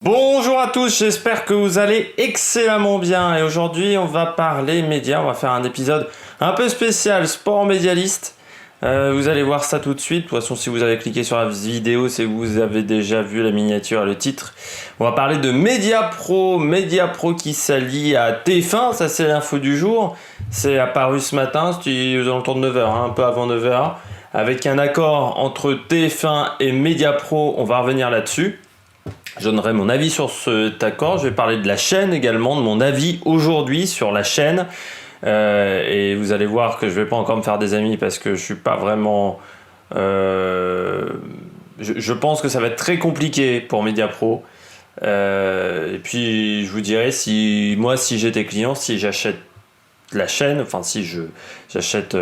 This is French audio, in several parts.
Bonjour à tous, j'espère que vous allez excellemment bien et aujourd'hui on va parler médias, on va faire un épisode un peu spécial sport médialiste. Vous allez voir ça tout de suite. De toute façon, si vous avez cliqué sur la vidéo, c'est que vous avez déjà vu la miniature et le titre. On va parler de Mediapro qui s'allie à TF1, ça c'est l'info du jour. C'est apparu ce matin, c'était aux alentours de 9h, un peu avant 9h, avec un accord entre TF1 et Mediapro, on va revenir là-dessus. Je donnerai mon avis sur cet accord, je vais parler de la chaîne également, de mon avis aujourd'hui sur la chaîne. Et vous allez voir que je vais pas encore me faire des amis parce que je suis pas vraiment... je pense que ça va être très compliqué pour Mediapro. Et puis je vous dirai si j'étais client, si j'achète la chaîne, enfin si j'achète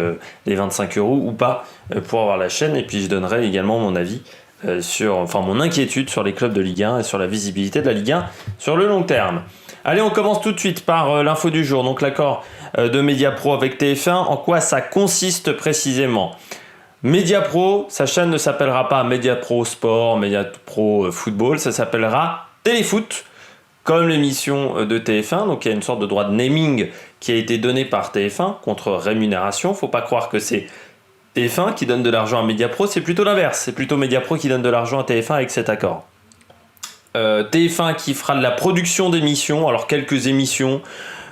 les 25 € ou pas pour avoir la chaîne. Et puis je donnerai également mon avis mon inquiétude sur les clubs de Ligue 1 et sur la visibilité de la Ligue 1 sur le long terme. Allez, on commence tout de suite par l'info du jour. Donc l'accord de Mediapro avec TF1, en quoi ça consiste précisément? Mediapro, sa chaîne ne s'appellera pas Mediapro Sport, Mediapro Football, ça s'appellera Téléfoot, comme l'émission de TF1. Donc il y a une sorte de droit de naming qui a été donné par TF1 contre rémunération. Faut pas croire que c'est TF1 qui donne de l'argent à Mediapro, c'est plutôt l'inverse. C'est plutôt Mediapro qui donne de l'argent à TF1 avec cet accord. TF1 qui fera de la production d'émissions, alors quelques émissions.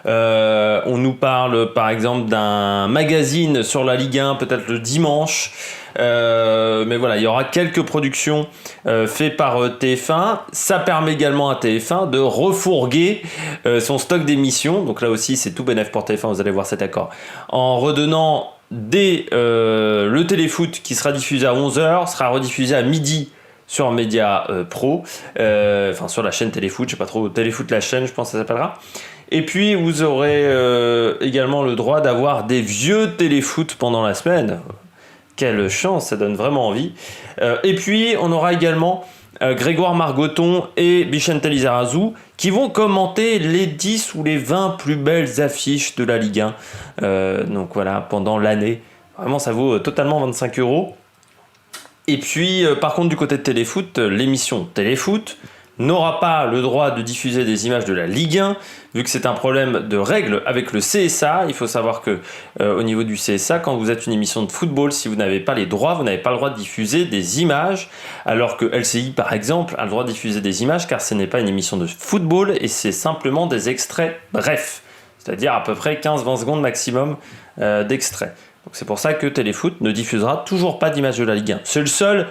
On nous parle par exemple d'un magazine sur la Ligue 1, peut-être le dimanche. Mais voilà, il y aura quelques productions faites par TF1. Ça permet également à TF1 de refourguer son stock d'émissions. Donc là aussi, c'est tout bénef pour TF1, vous allez voir cet accord. En redonnant le téléfoot qui sera diffusé à 11h, sera rediffusé à midi sur Mediapro, sur la chaîne Téléfoot, je sais pas trop, Téléfoot la chaîne, je pense que ça s'appellera. Et puis vous aurez également le droit d'avoir des vieux téléfoot pendant la semaine. Quelle chance, ça donne vraiment envie. Et puis on aura également Grégoire Margoton et Vicente Lizarazu qui vont commenter les 10 ou les 20 plus belles affiches de la Ligue 1. Donc voilà, pendant l'année. Vraiment, ça vaut totalement 25 €. Et puis, par contre, du côté de Téléfoot, l'émission Téléfoot n'aura pas le droit de diffuser des images de la Ligue 1, vu que c'est un problème de règles avec le CSA. Il faut savoir que au niveau du CSA, quand vous êtes une émission de football, si vous n'avez pas les droits, vous n'avez pas le droit de diffuser des images, alors que LCI, par exemple, a le droit de diffuser des images, car ce n'est pas une émission de football, et c'est simplement des extraits brefs, c'est-à-dire à peu près 15-20 secondes maximum d'extraits. Donc c'est pour ça que Téléfoot ne diffusera toujours pas d'images de la Ligue 1. C'est le seul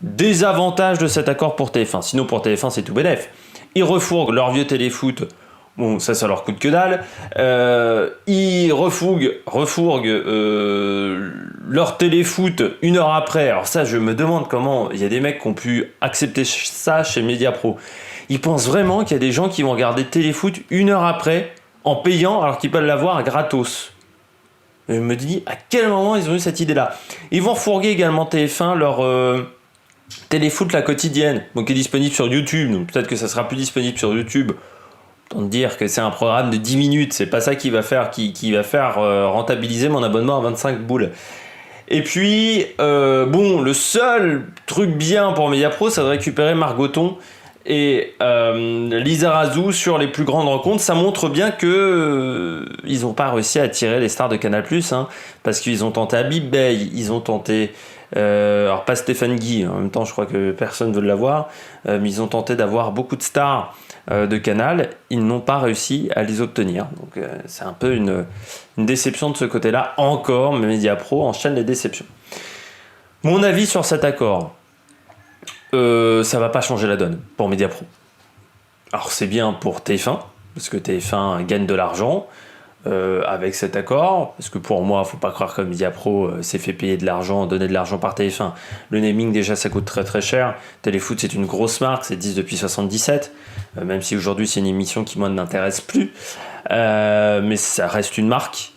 désavantage de cet accord pour TF1. Sinon pour TF1 c'est tout bénef. Ils refourguent leur vieux téléfoot. Bon, ça leur coûte que dalle. Ils refourguent leur téléfoot une heure après. Alors ça, je me demande comment il y a des mecs qui ont pu accepter ça chez Mediapro. Ils pensent vraiment qu'il y a des gens qui vont regarder téléfoot une heure après en payant alors qu'ils peuvent l'avoir gratos. Je me dis à quel moment ils ont eu cette idée-là. Ils vont refourguer également TF1 leur Téléfoot la quotidienne, donc qui est disponible sur YouTube. Donc peut-être que ça sera plus disponible sur YouTube. Autant dire que c'est un programme de 10 minutes, c'est pas ça qui va faire rentabiliser mon abonnement à 25 boules. Et puis, le seul truc bien pour Mediapro, c'est de récupérer Margoton et Lizarazu sur les plus grandes rencontres. Ça montre bien que ils n'ont pas réussi à attirer les stars de Canal+, parce qu'ils ont tenté Habib Beye, ils ont tenté... alors pas Stéphane Guy, en même temps je crois que personne ne veut l'avoir, mais ils ont tenté d'avoir beaucoup de stars de Canal, ils n'ont pas réussi à les obtenir. Donc c'est un peu une déception de ce côté-là, encore, mais Mediapro enchaîne les déceptions. Mon avis sur cet accord, ça va pas changer la donne pour Mediapro. Alors c'est bien pour TF1, parce que TF1 gagne de l'argent, avec cet accord, parce que pour moi, faut pas croire que Mediapro s'est fait payer de l'argent, donner de l'argent par TF1. Le naming déjà ça coûte très très cher. Téléfoot c'est une grosse marque, c'est 10 depuis 77, même si aujourd'hui c'est une émission qui moi ne m'intéresse plus, mais ça reste une marque.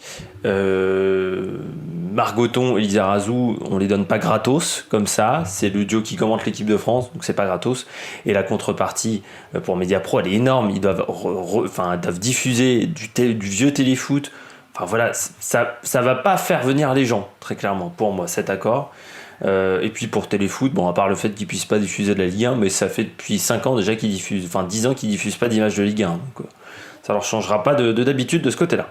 Margoton et Lizarazu, on les donne pas gratos comme ça, c'est le duo qui commente l'équipe de France, donc c'est pas gratos. Et la contrepartie pour Mediapro, elle est énorme. Ils doivent diffuser du vieux téléfoot. Enfin voilà, ça va pas faire venir les gens, très clairement, pour moi, cet accord. Et puis pour Téléfoot, bon, à part le fait qu'ils puissent pas diffuser de la Ligue 1, mais ça fait depuis 5 ans déjà qu'ils diffusent, enfin 10 ans qu'ils diffusent pas d'images de Ligue 1. Donc ça leur changera pas d'habitude de ce côté-là.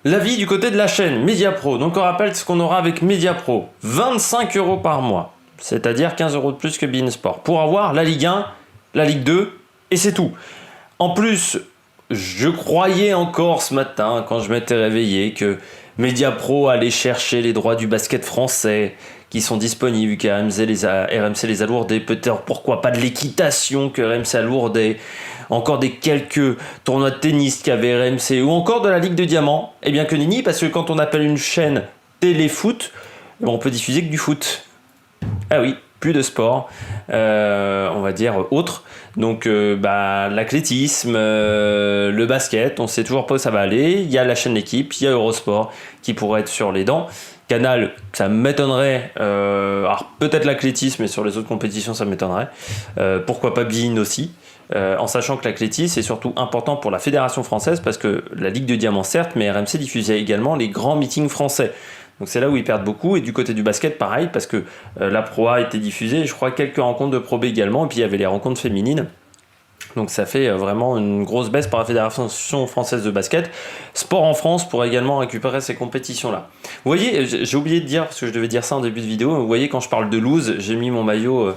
L'avis du côté de la chaîne Mediapro. Donc on rappelle ce qu'on aura avec Mediapro. 25 € par mois, c'est-à-dire 15 € de plus que beIN Sport, pour avoir la Ligue 1, la Ligue 2, et c'est tout. En plus, je croyais encore ce matin, quand je m'étais réveillé, que Mediapro allait chercher les droits du basket français qui sont disponibles, que RMC les a lourdés, peut-être pourquoi pas de l'équitation que RMC a lourdé, encore des quelques tournois de tennis qu'avait RMC, ou encore de la Ligue de Diamant. Eh bien que nenni, parce que quand on appelle une chaîne téléfoot, on peut diffuser que du foot. Ah oui, plus de sport, on va dire autre. Donc l'athlétisme, le basket, on sait toujours pas où ça va aller. Il y a la chaîne L'équipe, il y a Eurosport qui pourrait être sur les dents. Canal, ça m'étonnerait. Alors peut-être l'athlétisme, mais sur les autres compétitions, ça m'étonnerait. Pourquoi pas beIN aussi, en sachant que l'athlétisme est surtout important pour la fédération française, parce que la Ligue de Diamant, certes, mais RMC diffusait également les grands meetings français. Donc c'est là où ils perdent beaucoup. Et du côté du basket, pareil, parce que la Pro A était diffusée, je crois quelques rencontres de Pro B également, et puis il y avait les rencontres féminines. Donc ça fait vraiment une grosse baisse par la Fédération française de basket. Sport en France pourrait également récupérer ces compétitions-là. Vous voyez, j'ai oublié de dire, parce que je devais dire ça en début de vidéo, vous voyez, quand je parle de loose, j'ai mis mon maillot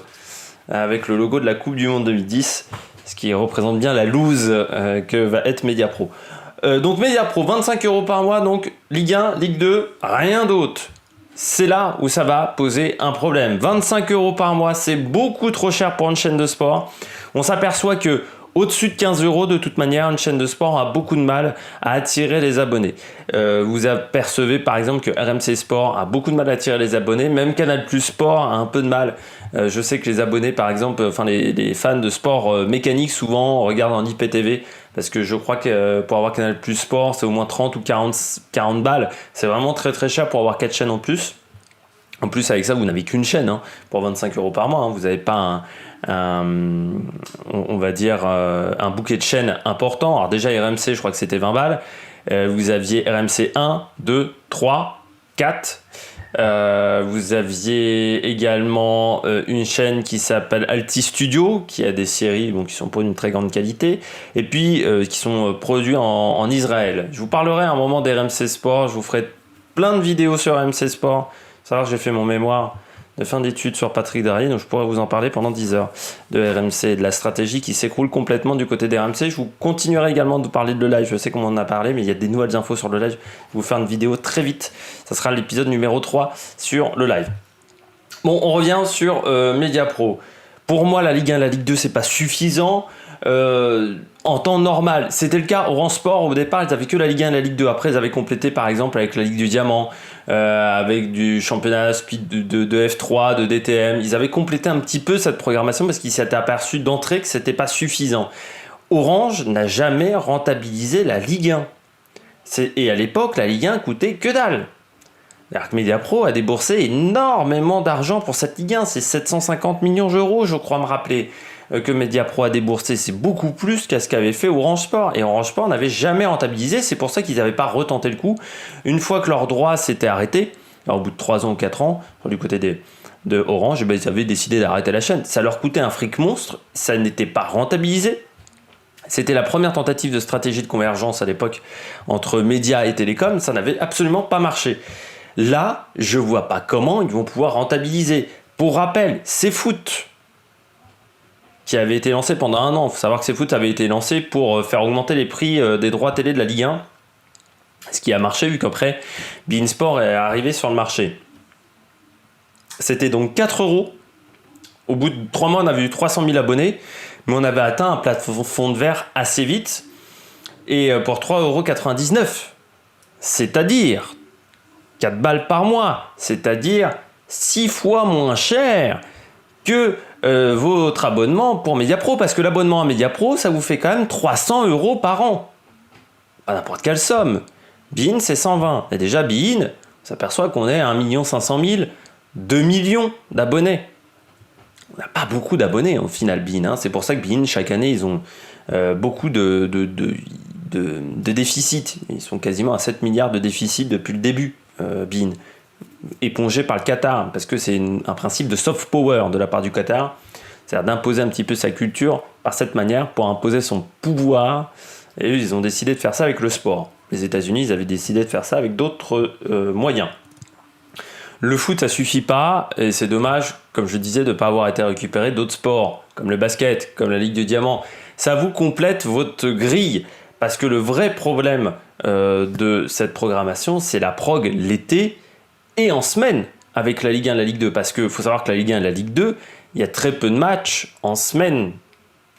avec le logo de la Coupe du Monde 2010, ce qui représente bien la loose que va être Mediapro. Donc Mediapro, 25 € par mois, donc Ligue 1, Ligue 2, rien d'autre. C'est là où ça va poser un problème. 25 € par mois, c'est beaucoup trop cher pour une chaîne de sport. On s'aperçoit que au-dessus de 15 €, de toute manière, une chaîne de sport a beaucoup de mal à attirer les abonnés. Vous apercevez par exemple que RMC Sport a beaucoup de mal à attirer les abonnés, même Canal Plus Sport a un peu de mal. Je sais que les abonnés, par exemple, les fans de sport mécanique, souvent regardent en IPTV, parce que je crois que pour avoir Canal Plus Sport, c'est au moins 30 ou 40 balles. C'est vraiment très très cher pour avoir 4 chaînes en plus. En plus, avec ça, vous n'avez qu'une chaîne pour 25 € par mois. Vous n'avez pas on va dire un bouquet de chaînes important. Alors déjà, RMC, je crois que c'était 20 balles. Vous aviez RMC 1, 2, 3, 4. Vous aviez également une chaîne qui s'appelle Alti Studio, qui a des séries qui sont pas d'une très grande qualité, et puis qui sont produits en Israël. Je vous parlerai à un moment d'RMC Sport, je vous ferai plein de vidéos sur RMC Sport. Savoir que j'ai fait mon mémoire de fin d'études sur Patrick Darlier, donc je pourrais vous en parler pendant 10 heures de RMC, de la stratégie qui s'écroule complètement du côté des RMC. Je vous continuerai également de parler de le live, je sais qu'on en a parlé, mais il y a des nouvelles infos sur le live. Je vais vous faire une vidéo très vite, ça sera l'épisode numéro 3 sur le live. Bon, on revient sur Mediapro. Pour moi, la Ligue 1 et la Ligue 2, c'est pas suffisant. En temps normal, c'était le cas Orange Sport. Au départ, ils avaient que la Ligue 1 et la Ligue 2. Après, ils avaient complété par exemple avec la Ligue du Diamant, avec du championnat speed de F3, de DTM. Ils avaient complété un petit peu cette programmation parce qu'ils s'étaient aperçus d'entrée que c'était pas suffisant. Orange n'a jamais rentabilisé la Ligue 1. Et à l'époque, la Ligue 1 coûtait que dalle. Mediapro a déboursé énormément d'argent pour cette Ligue 1. C'est 750 millions d'euros, je crois me rappeler, que Mediapro a déboursé. C'est beaucoup plus qu'à ce qu'avait fait Orange Sport. Et Orange Sport n'avait jamais rentabilisé. C'est pour ça qu'ils n'avaient pas retenté le coup. Une fois que leurs droits s'étaient arrêtés, alors au bout de 3 ans ou 4 ans, du côté de Orange, ils avaient décidé d'arrêter la chaîne. Ça leur coûtait un fric monstre. Ça n'était pas rentabilisé. C'était la première tentative de stratégie de convergence à l'époque entre médias et télécom. Ça n'avait absolument pas marché. Là, je vois pas comment ils vont pouvoir rentabiliser. Pour rappel, CFoot, qui avait été lancé pendant 1 an. Il faut savoir que CFoot avait été lancé pour faire augmenter les prix des droits télé de la Ligue 1. Ce qui a marché vu qu'après, beIN Sport est arrivé sur le marché. C'était donc 4 €. Au bout de 3 mois, on avait eu 300 000 abonnés. Mais on avait atteint un plafond de verre assez vite. Et pour 3,99 €. C'est-à-dire 4 balles par mois, c'est-à-dire 6 fois moins cher que votre abonnement pour Mediapro, parce que l'abonnement à Mediapro, ça vous fait quand même 300 € par an. Pas n'importe quelle somme. beIN, c'est 120. Et déjà, beIN, on s'aperçoit qu'on est à 1 500 000, 2 millions d'abonnés. On n'a pas beaucoup d'abonnés au final, beIN. C'est pour ça que beIN, chaque année, ils ont beaucoup de déficit. Ils sont quasiment à 7 milliards de déficit depuis le début, beIN. épongé par le Qatar, parce que c'est un principe de soft power de la part du Qatar, c'est-à-dire d'imposer un petit peu sa culture par cette manière pour imposer son pouvoir. Et eux, ils ont décidé de faire ça avec le sport. Les États-Unis, ils avaient décidé de faire ça avec d'autres moyens. Le foot, ça suffit pas, et c'est dommage, comme je disais, de ne pas avoir été récupéré d'autres sports, comme le basket, comme la Ligue du Diamant. Ça vous complète votre grille, parce que le vrai problème de cette programmation, c'est la prog l'été et en semaine, avec la Ligue 1 et la Ligue 2. Parce qu'il faut savoir que la Ligue 1 et la Ligue 2, il y a très peu de matchs en semaine.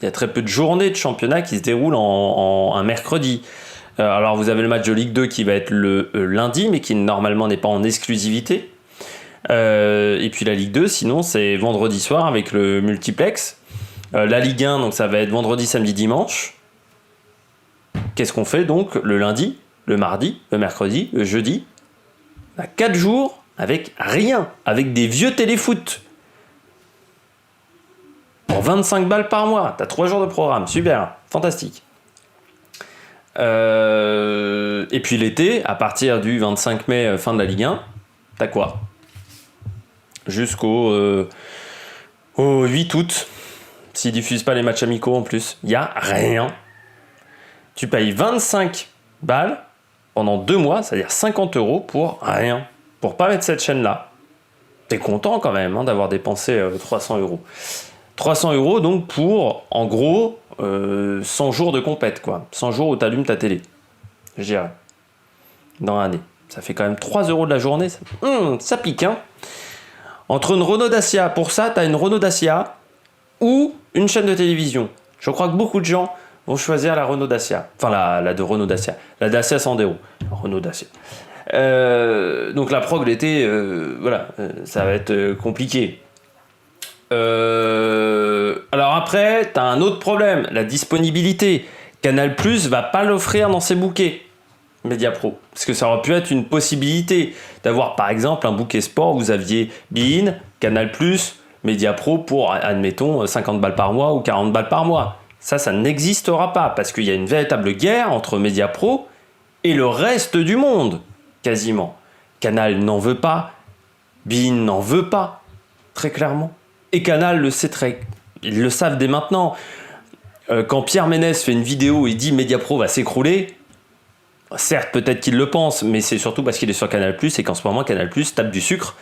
Il y a très peu de journées de championnat qui se déroulent en un mercredi. Alors vous avez le match de Ligue 2 qui va être le lundi, mais qui normalement n'est pas en exclusivité. Et puis la Ligue 2, sinon c'est vendredi soir avec le multiplex. La Ligue 1, donc ça va être vendredi, samedi, dimanche. Qu'est-ce qu'on fait donc le lundi, le mardi, le mercredi, le jeudi? 4 jours avec rien, avec des vieux téléfoot. Pour 25 balles par mois, t'as 3 jours de programme, super, fantastique. Et puis l'été, à partir du 25 mai, fin de la Ligue 1, t'as quoi? Jusqu'au 8 août, s'ils diffusent pas les matchs amicaux en plus, il n'y a rien. Tu payes 25 balles pendant 2 mois, c'est-à-dire 50 € pour rien, pour pas mettre cette chaîne-là. T'es content quand même d'avoir dépensé 300 €. 300 € donc pour, en gros, 100 jours de compète, quoi. 100 jours où t'allumes ta télé, je dirais, dans l'année. Ça fait quand même 3 € de la journée, ça pique, hein. Entre une Renault Dacia, pour ça, t'as une Renault Dacia ou une chaîne de télévision. Je crois que beaucoup de gens vont choisir la Renault Dacia. Enfin, la de Renault Dacia. La Dacia Sandero. Renault Dacia. Donc la prog l'été, voilà, ça va être compliqué. Alors après, t'as un autre problème, la disponibilité. Canal+ va pas l'offrir dans ses bouquets Mediapro. Parce que ça aurait pu être une possibilité d'avoir par exemple un bouquet sport où vous aviez beIN, Canal+, Mediapro pour, admettons, 50 balles par mois ou 40 balles par mois. Ça n'existera pas parce qu'il y a une véritable guerre entre Mediapro et le reste du monde, quasiment. Canal n'en veut pas, beIN n'en veut pas, très clairement. Et Canal le sait ils le savent dès maintenant. Quand Pierre Ménès fait une vidéo et dit Mediapro va s'écrouler, certes, peut-être qu'il le pense, mais c'est surtout parce qu'il est sur Canal+, et qu'en ce moment, Canal+ tape du sucre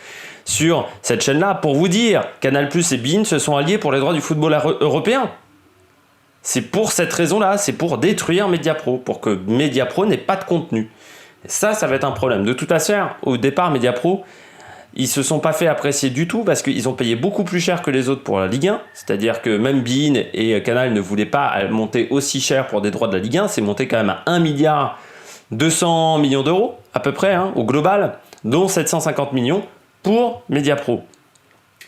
sur cette chaîne-là. Pour vous dire, Canal+ et beIN se sont alliés pour les droits du football européen. C'est pour cette raison-là, c'est pour détruire Mediapro, pour que Mediapro n'ait pas de contenu. Et ça va être un problème. De toute façon, au départ, Mediapro, ils se sont pas fait apprécier du tout parce qu'ils ont payé beaucoup plus cher que les autres pour la Ligue 1. C'est-à-dire que même beIN et Canal ne voulaient pas monter aussi cher pour des droits de la Ligue 1. C'est monté quand même à 1 milliard 200 millions d'euros à peu près, hein, au global, dont 750 millions pour Mediapro.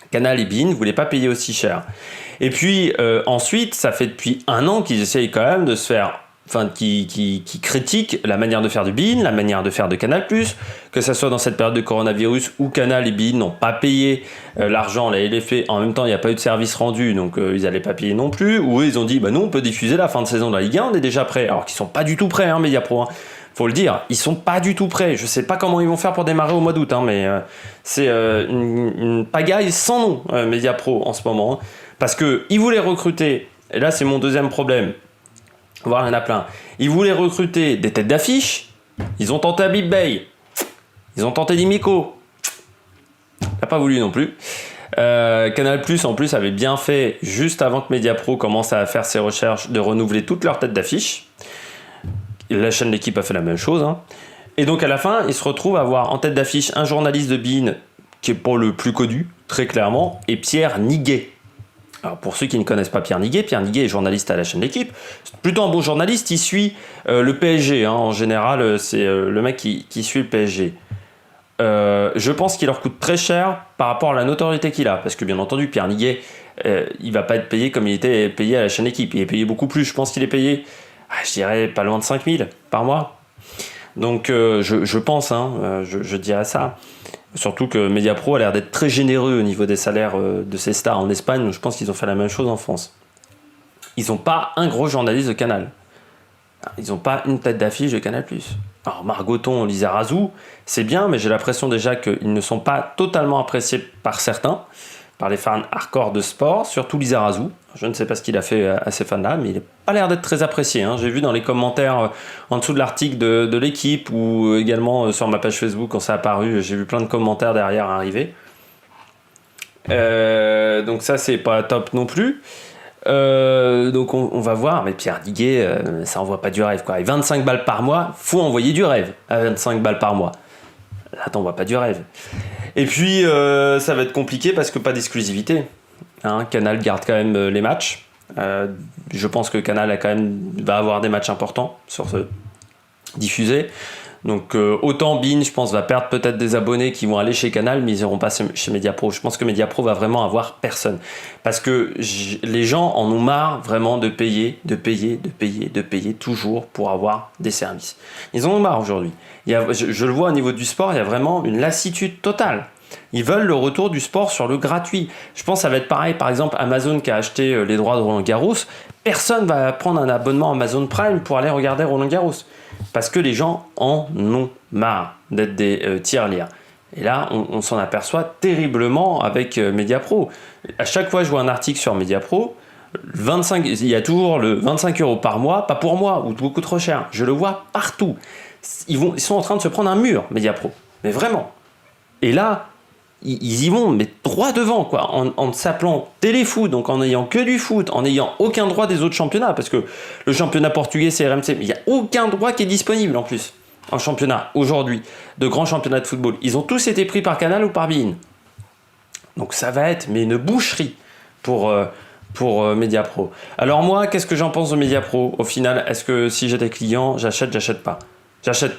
Canal et beIN ne voulaient pas payer aussi cher. Et puis ensuite, ça fait depuis 1 an qu'ils essayent quand même de se faire... Enfin, qui critiquent la manière de faire de beIN, la manière de faire de Canal+, que ce soit dans cette période de coronavirus où Canal et beIN n'ont pas payé l'argent, la LFP, en même temps il n'y a pas eu de service rendu, donc ils n'allaient pas payer non plus, ou eux ils ont dit, bah nous on peut diffuser la fin de saison de la Ligue 1, on est déjà prêts, alors qu'ils sont pas du tout prêts, hein, Mediapro, hein. Faut le dire, ils sont pas du tout prêts, je sais pas comment ils vont faire pour démarrer au mois d'août, hein, mais c'est une pagaille sans nom, Mediapro en ce moment, hein, parce qu'ils voulaient recruter, et là c'est mon deuxième problème, voire il y en a plein. Ils voulaient recruter des têtes d'affiche. Ils ont tenté Habib Beye. Ils ont tenté Dimico. N'a pas voulu non plus. Canal+, en plus, avait bien fait, juste avant que Mediapro commence à faire ses recherches, de renouveler toutes leurs têtes d'affiche. La chaîne L'Équipe a fait la même chose. Hein. Et donc, à la fin, ils se retrouvent à avoir en tête d'affiche un journaliste de beIN, qui est pour le plus connu, très clairement, et Pierre Niguet. Alors pour ceux qui ne connaissent pas Pierre Niguet est journaliste à la chaîne L'Équipe. C'est plutôt un bon journaliste, il suit le PSG. Hein. En général, c'est le mec qui suit le PSG. Je pense qu'il leur coûte très cher par rapport à la notoriété qu'il a. Parce que bien entendu, Pierre Niguet, il va pas être payé comme il était payé à la chaîne L'Équipe. Il est payé beaucoup plus. Je pense qu'il est payé, je dirais, pas loin de 5 000 par mois. Donc je pense, hein, je dirais ça. Surtout que Mediapro a l'air d'être très généreux au niveau des salaires de ses stars en Espagne. Donc je pense qu'ils ont fait la même chose en France. Ils n'ont pas un gros journaliste de Canal. ils n'ont pas une tête d'affiche de Canal+. Alors Margoton, Lizarazu, c'est bien, mais j'ai l'impression déjà qu'ils ne sont pas totalement appréciés par certains, par les fans hardcore de sport, surtout Lizarazu. Je ne sais pas ce qu'il a fait à ces fans-là, mais il n'a pas l'air d'être très apprécié. Hein. J'ai vu dans les commentaires en dessous de l'article de l'équipe, ou également sur ma page Facebook quand ça a apparu, j'ai vu plein de commentaires derrière arriver. Donc ça, c'est pas top non plus. Donc on va voir, mais Pierre Diguet, ça envoie pas du rêve, quoi. Et 25 balles par mois, faut envoyer du rêve à 25 balles par mois. Là, t'envoies pas du rêve. Et puis, ça va être compliqué parce que pas d'exclusivité. Hein, Canal garde quand même les matchs. Je pense que Canal va avoir des matchs importants sur ce diffusé. Donc autant Bein, je pense, va perdre peut-être des abonnés qui vont aller chez Canal, mais ils n'iront pas chez Mediapro. Je pense que Mediapro va vraiment avoir personne. Parce que les gens en ont marre vraiment de payer toujours pour avoir des services. Ils en ont marre aujourd'hui. Je le vois au niveau du sport, il y a vraiment une lassitude totale. Ils veulent le retour du sport sur le gratuit. Je pense que ça va être pareil, par exemple, Amazon qui a acheté les droits de Roland-Garros. Personne va prendre un abonnement Amazon Prime pour aller regarder Roland-Garros. Parce que les gens en ont marre d'être des tirelires. Et là, on s'en aperçoit terriblement avec Mediapro. À chaque fois que je vois un article sur Mediapro, il y a toujours le 25 € par mois, pas pour moi, ou beaucoup trop cher. Je le vois partout. Ils sont en train de se prendre un mur, Mediapro. Mais vraiment. Et là, ils y vont, mais droit devant, quoi, en s'appelant téléfoot, donc en n'ayant que du foot, en n'ayant aucun droit des autres championnats, parce que le championnat portugais, c'est RMC, mais il n'y a aucun droit qui est disponible en plus, en championnat, aujourd'hui, de grands championnats de football. Ils ont tous été pris par Canal ou par Bein. Donc ça va être, mais une boucherie pour Mediapro. Alors moi, qu'est-ce que j'en pense de Mediapro ? Au final, est-ce que si j'étais client, j'achète pas ? J'achète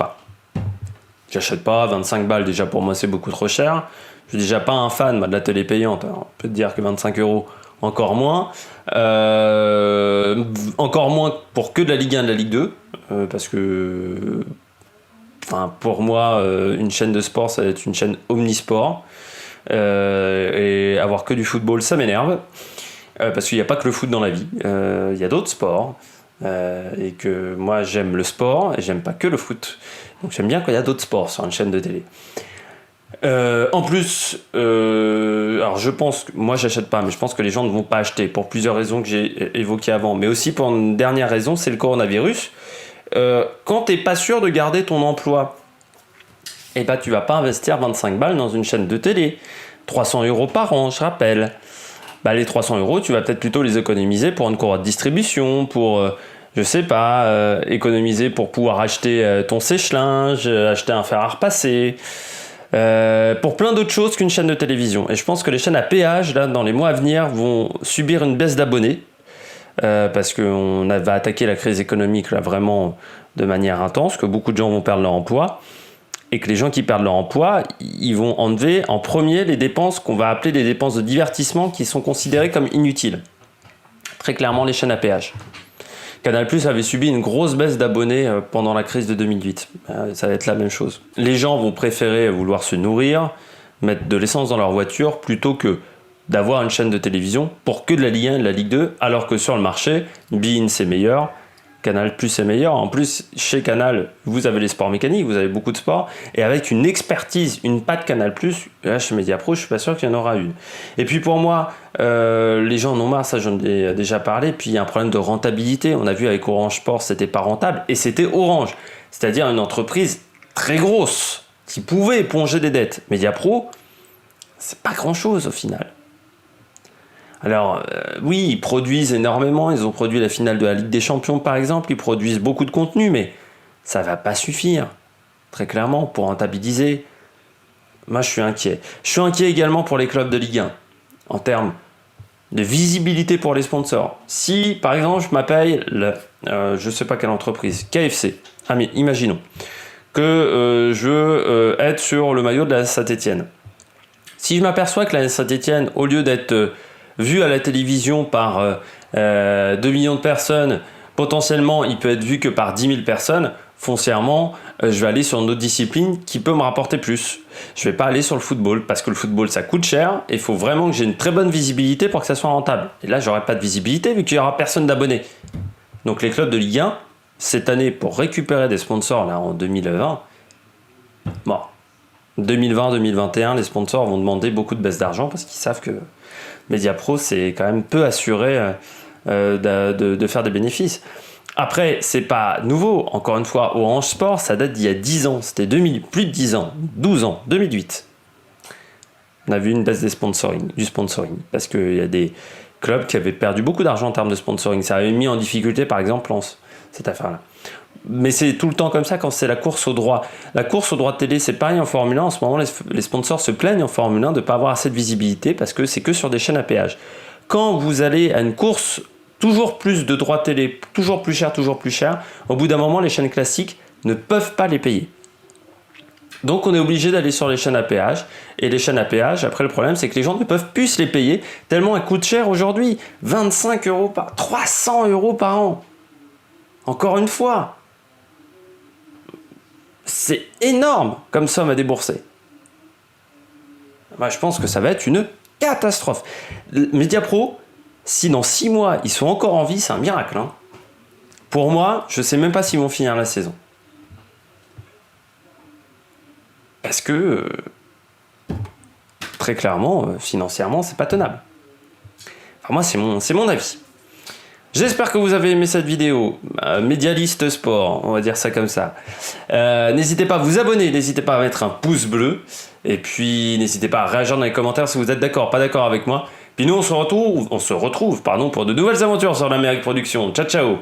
pas, 25 balles déjà pour moi c'est beaucoup trop cher. Je suis déjà pas un fan de la télé payante. Alors, on peut te dire que 25 € encore moins. Encore moins pour que de la Ligue 1 et de la Ligue 2. Parce que pour moi, une chaîne de sport, ça va être une chaîne omnisport. Et avoir que du football, ça m'énerve. Parce qu'il n'y a pas que le foot dans la vie. Il y a d'autres sports. Et que moi j'aime le sport et j'aime pas que le foot. Donc j'aime bien quand il y a d'autres sports sur une chaîne de télé. En plus, alors je pense que moi j'achète pas, mais je pense que les gens ne vont pas acheter pour plusieurs raisons que j'ai évoquées avant, mais aussi pour une dernière raison, c'est le coronavirus. Quand t'es pas sûr de garder ton emploi, et bah tu vas pas investir 25 balles dans une chaîne de télé, 300 € par an, je rappelle. Bah les 300 €, tu vas peut-être plutôt les économiser pour une courroie de distribution, pour je sais pas, économiser pour pouvoir acheter ton sèche-linge, acheter un fer à repasser. Pour plein d'autres choses qu'une chaîne de télévision. Et je pense que les chaînes à péage, là, dans les mois à venir, vont subir une baisse d'abonnés. Parce qu'on va attaquer la crise économique là, vraiment de manière intense, que beaucoup de gens vont perdre leur emploi. Et que les gens qui perdent leur emploi, ils vont enlever en premier les dépenses qu'on va appeler des dépenses de divertissement qui sont considérées comme inutiles. Très clairement, les chaînes à péage. Canal+ avait subi une grosse baisse d'abonnés pendant la crise de 2008. Ça va être la même chose. Les gens vont préférer vouloir se nourrir, mettre de l'essence dans leur voiture, plutôt que d'avoir une chaîne de télévision pour que de la Ligue 1 et de la Ligue 2, alors que sur le marché, Bein c'est meilleur, Canal+ est meilleur. En plus, chez Canal, vous avez les sports mécaniques, vous avez beaucoup de sports, et avec une expertise, une patte Canal+, là, chez Mediapro, je suis pas sûr qu'il y en aura une. Et puis pour moi, les gens en ont marre, ça j'en ai déjà parlé, puis il y a un problème de rentabilité. On a vu avec Orange Sport, c'était pas rentable, et c'était Orange, c'est-à-dire une entreprise très grosse, qui pouvait éponger des dettes. Mediapro, c'est pas grand-chose au final. Alors, oui, ils produisent énormément, ils ont produit la finale de la Ligue des Champions par exemple, ils produisent beaucoup de contenu, mais ça va pas suffire, très clairement, pour rentabiliser. Moi, je suis inquiet. Je suis inquiet également pour les clubs de Ligue 1, en termes de visibilité pour les sponsors. Si, par exemple, je m'appelle, je sais pas quelle entreprise, KFC, mais imaginons, que je veux être sur le maillot de la Saint-Étienne. Si je m'aperçois que la Saint-Étienne, au lieu d'être vu à la télévision par 2 millions de personnes, potentiellement il peut être vu que par 10 000 personnes, foncièrement, je vais aller sur une autre discipline qui peut me rapporter plus. Je vais pas aller sur le football, parce que le football ça coûte cher, et il faut vraiment que j'ai une très bonne visibilité pour que ça soit rentable. Et là j'aurai pas de visibilité vu qu'il y aura personne d'abonnés. Donc les clubs de Ligue 1 cette année pour récupérer des sponsors là en 2020, bon, 2020-2021, les sponsors vont demander beaucoup de baisse d'argent parce qu'ils savent que Mediapro, c'est quand même peu assuré de faire des bénéfices. Après, c'est pas nouveau. Encore une fois, Orange Sport, ça date d'il y a 10 ans. C'était plus de 10 ans, 12 ans, 2008. On a vu une baisse du sponsoring. Parce qu'il y a des clubs qui avaient perdu beaucoup d'argent en termes de sponsoring. Ça avait mis en difficulté, par exemple, Lens, cette affaire-là. Mais c'est tout le temps comme ça quand c'est la course au droit. La course au droit de télé, c'est pareil en Formule 1. En ce moment, les sponsors se plaignent en Formule 1 de ne pas avoir assez de visibilité parce que c'est que sur des chaînes à péage. Quand vous allez à une course, toujours plus de droits télé, toujours plus cher, au bout d'un moment, les chaînes classiques ne peuvent pas les payer. Donc on est obligé d'aller sur les chaînes à péage. Et les chaînes à péage, après le problème, c'est que les gens ne peuvent plus se les payer tellement elles coûtent cher aujourd'hui. 300 euros par an. Encore une fois. C'est énorme comme somme à débourser. Moi, je pense que ça va être une catastrophe. Mediapro, si dans 6 mois, ils sont encore en vie, c'est un miracle. Hein. Pour moi, je ne sais même pas s'ils vont finir la saison. Parce que, très clairement, financièrement, c'est pas tenable. Enfin, moi, c'est mon avis. J'espère que vous avez aimé cette vidéo. Médialiste Sport, on va dire ça comme ça. N'hésitez pas à vous abonner, n'hésitez pas à mettre un pouce bleu. Et puis, n'hésitez pas à réagir dans les commentaires si vous êtes d'accord, pas d'accord avec moi. Puis nous, on se retrouve pour de nouvelles aventures sur l'Amérique Production. Ciao, ciao!